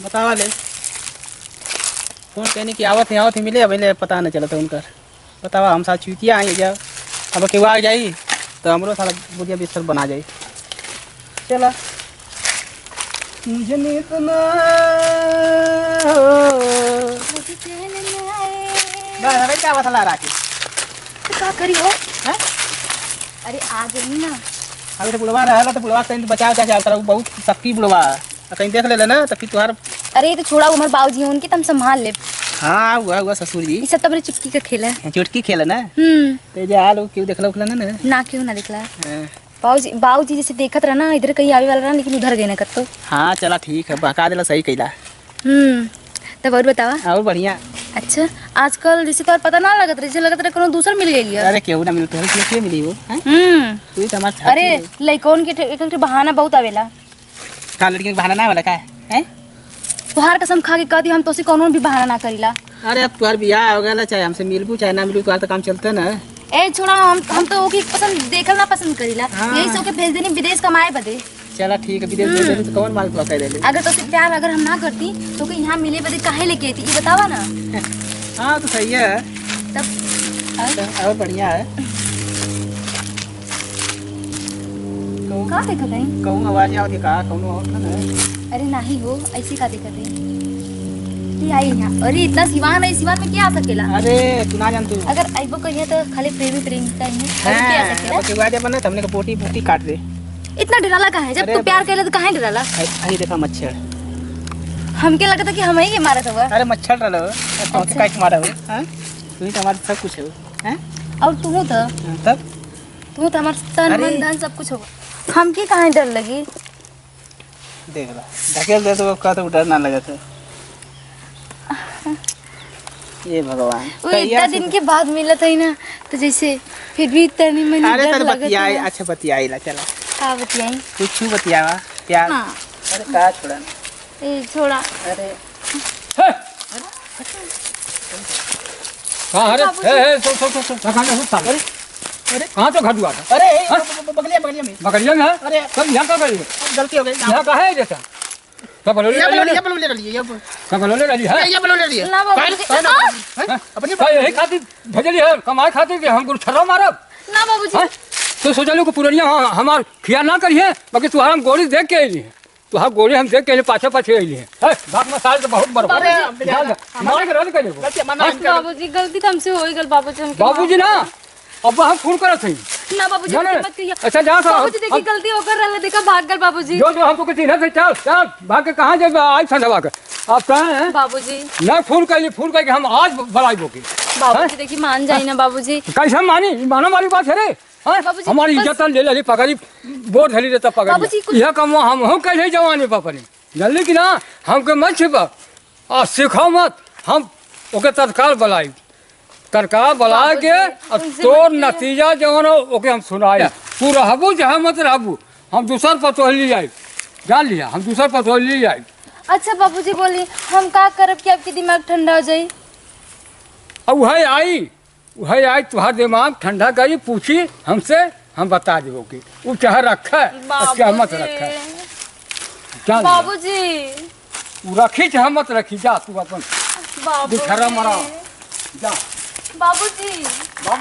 बतावा ले फोन कहने की आवत ही मिले अब पता नहीं चलता उनका। बतावा हम साथ चुतिया आई जा अब केहू आ जाई तो हमरो साला बुढ़िया बिस्तर बना जाई। चला मुझे नींद ना अरे क्या बतला राखी तो का करी हो हैं? अरे आ गई ना। अभी तो बुढ़वा रहा तो बुढ़वा कहीं बचाव क्या चलता बहुत सबकी बुढ़वा कहीं देख ले ना तो फिर तुम्हारा। अरे ये तो छोड़ा उमर बाबूजी हैं उनकी, तुम संभाल ले। हाँ हुआ ससुर जी ये सब तो मेरे चुटकी का खेल है। चुटकी खेल ना तो जा लोग क्यों देखला उखला ना क्यों ना दिखला। बाबूजी जैसे देखत रहा ना इधर कहीं आवे वाला रहा लेकिन उधर गए ना कर तो। हाँ चला ठीक है बहका देला सही कैला। तब और बतावा और बढ़िया। अच्छा आजकल जैसे तो पता ना लगत रहे, जैसे लगत रहे कोनो दूसर मिल गई है। अरे क्यों ना मिलते है क्यों मिली वो तू तो हमार अरे लइकन के एक बहाना बहुत आवेला। का लड़की के बहाना ना वाला का है तुहार कसम खा के कहती हम तो से कोनो भी बहाना ना करीला। अरे अब तुम्हार बियाह हो गया चाहे हमसे मिलबू चाहे ना मिलबू तुम्हारा तो काम चलता ना। ए छोड़ा हम तो ओकी पसंद देखल ना पसंद करीला। यही सो के भेज देनी विदेश कमाए बदे। चला ठीक है विदेश भेज देनी तो कौन माल कह दे। अगर तो से प्यार अगर हम ना करती तो के यहाँ मिले बदे काहे लेके आती ये बतावा ना। हाँ तो सही है तब और बढ़िया है। का देखत है कहूँ आवाज आवती का कहूँ और ना। अरे नहीं हो ऐसे का देखत है ये आई यहाँ। अरे इतना सिवान है, सिवान में क्या आ सकेला। अरे तू ना जान तू अगर आइबो करिए तो खाली प्रेमी का ही क्या आ सकेला। के बाद बना हमने को पोटी पोटी काट दे। इतना डराला का है जब तू प्यार करे तो काहे डराला। अरे देखा मच्छर हमके लगता कि हम ही के मारत हुआ। अरे मच्छर रहा कौन से काट मारा हो हां तू तो हमारे सब कुछ है हैं और तू तो तब तू तो हमार तन मन धन सब कुछ होगा। हमके काहे डर लगी। देख ला ढकेल दे तो का तो डर ना लगा था। ये भगवान वो इतना दिन के बाद मिलत है ना तो जैसे फिर भी तनी मनी अरे डर तर लगत बतियाई है। अच्छा बतियाई ला चला का बतियाई कुछ बतियावा प्यार। हां अरे का छोड़ा ए छोड़ा। अरे हां अरे ए सो कहां है साले। अरे कहां तो घर हुआ था। अरे बगलिया में बकरिया में अरे सब यहां का गई गलती हो गई यहां का है जैसा सब बोलो ले ये ले बोलो ले लिए सब बोलो ले रही है ये बोलो ले लिए ना बाबूजी अपनी का यही खातिर भेजली है कमाए खातिर कि हम गुरु छर्रा मारब। ना बाबूजी तो सोचलो को पुरनिया हमार खिया ना करिए बाकी तू हम गोली देख के आइली है तू हम गोली हम देख के पाछे पाछे आइली है बात मसाल तो बहुत बड़ा मार के रन कर बाबूजी गलती तो हमसे हो गई बाबूजी। बाबूजी ना अब हम फोन करत हई ना बाबूजी मत करिए। अच्छा जा बाबूजी देखिए गलती होकर रहले देखा भाग गल बाबूजी। जो जो हमको किसी से चल चल भाग के कहां जाए आज संधवा के आप कहां हैं बाबूजी। ना फोन कर हम आज बलाई बोकी बाबूजी देखिए मान जाई ना बाबूजी। कैसे मानी मानो वाली बात है रे बाबूजी, हमारी इज्जत ले ले पकड़ी बोर धली रहता बाबूजी, पकड़ी यह कम हम हो कैसे जवानी पापनी जल्दी की ना हमके मत छिपा और सिखाओ मत हम ओके तत्काल बुलाई तत्काल बुला के और तोर नतीजा जवन हो ओके हम सुनाए तू रहबू जहाँ मत रहबू हम दूसर पतोह ले जाए जान लिया हम दूसर पतोह ले जाए। अच्छा बाबूजी बोली हम का करब कि आपके दिमाग ठंडा हो जाए। अब वही आई तुम्हारा दिमाग ठंडा करी पूछी हमसे हम बता देबो कि वो चाह रखा है क्या मत रखा है जान बाबूजी। वो रखी चाह मत रखी जा तू अपन बाबूजी दिखरा मरा जा बाबूजी।